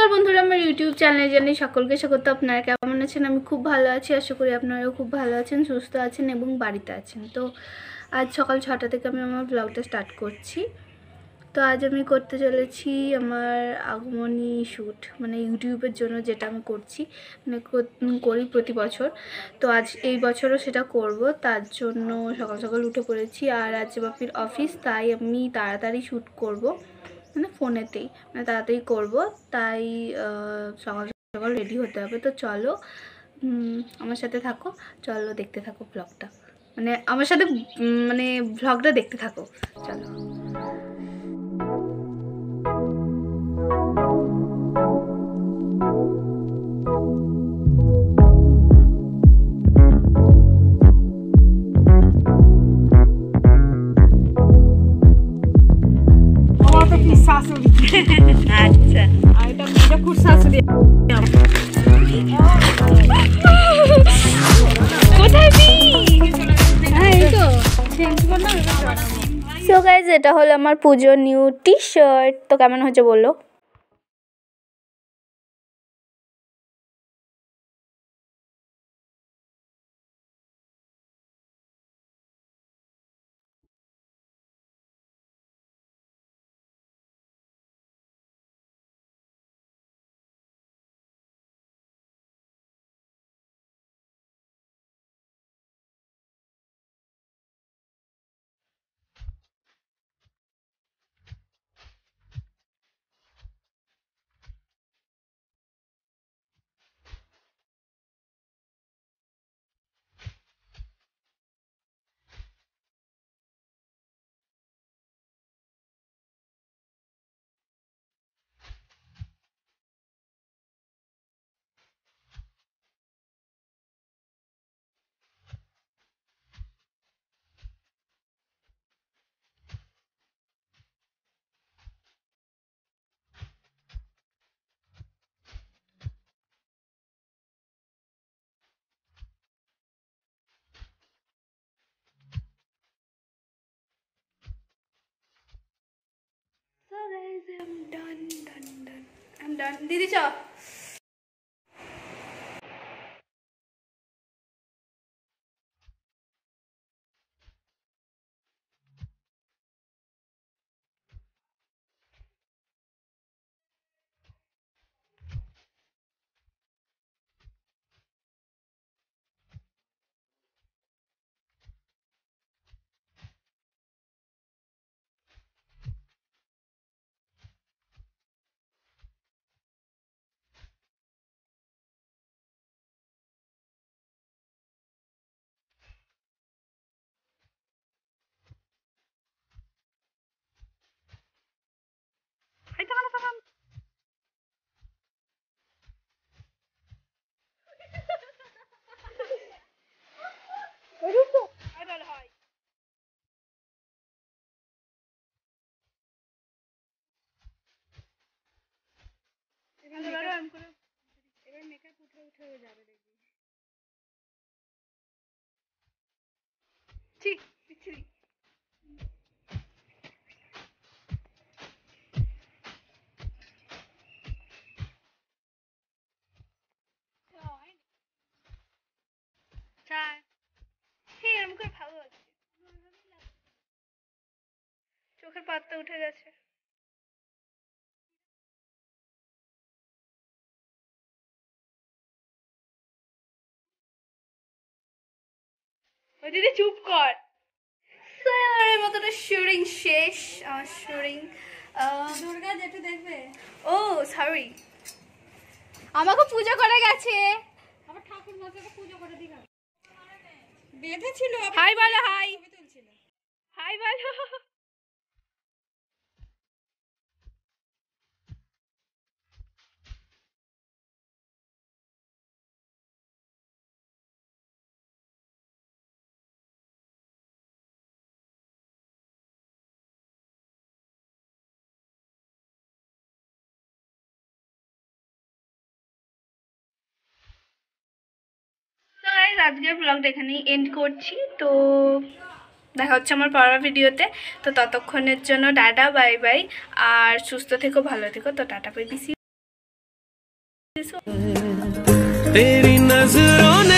সকাল বন্ধুরা, আমার ইউটিউব চ্যানেলে জানাই সকলকে স্বাগত। আপনারা কেমন আছেন? আমি খুব ভালো আছি, আশা করি আপনারাও খুব ভালো আছেন, সুস্থ আছেন এবং বাড়িতে আছেন। তো আজ সকাল 6টা থেকে আমি আমার ব্লগটা স্টার্ট করছি। তো আজ আমি করতে চলেছি আমার আগমনী শ্যুট, মানে ইউটিউবের জন্য যেটা আমি করছি, মানে করি প্রতি বছর। তো আজ এই বছরও সেটা করব, তার জন্য সকাল সকাল উঠে পড়েছি। আর আজ বাপির অফিস, তাই আমি তাড়াতাড়ি শ্যুট করব, মানে ফোনেতেই, মানে তাড়াতাড়ি করব। তাই সকাল সকাল রেডি হতে হবে। তো চলো আমার সাথে থাকো, চলো দেখতে থাকো ব্লগটা, মানে আমার সাথে মানে ব্লগটা দেখতে থাকো, চলো। আচ্ছা, সো গাইজ, এটা হলো আমার পুজোর নিউ টি শার্ট। তো কেমন হচ্ছে বললো? So guys, I'm done. Didi চ। এবার মেকআপ উঠে যাবে, দেখবি। ঠিক ঠিক। এরকম করে ভালো লাগছে, চোখের পাতটা উঠে গেছে। ওই দিদি চুপ কর। এর মতটা শুটিং শেষ, আমার শুটিং। দুর্গা যেটা দেখবে। ও সরি, আমাকে পূজা করে গেছে। আবার ঠাকুর মশাইকে পূজা করে দিলাম, বেঁধেছিল। হাই বলো, হাই হাই বলো। তো গাইস, আজকের ব্লগটা এখানেই এন্ড করছি। তো দেখা হচ্ছে আমার পরের ভিডিওতে। তো ততক্ষণের জন্য টাটা, বাই বাই। আর সুস্থ থেকো, ভালো থেকো। তো টাটা, বাই বাই। तेरी नजरों ने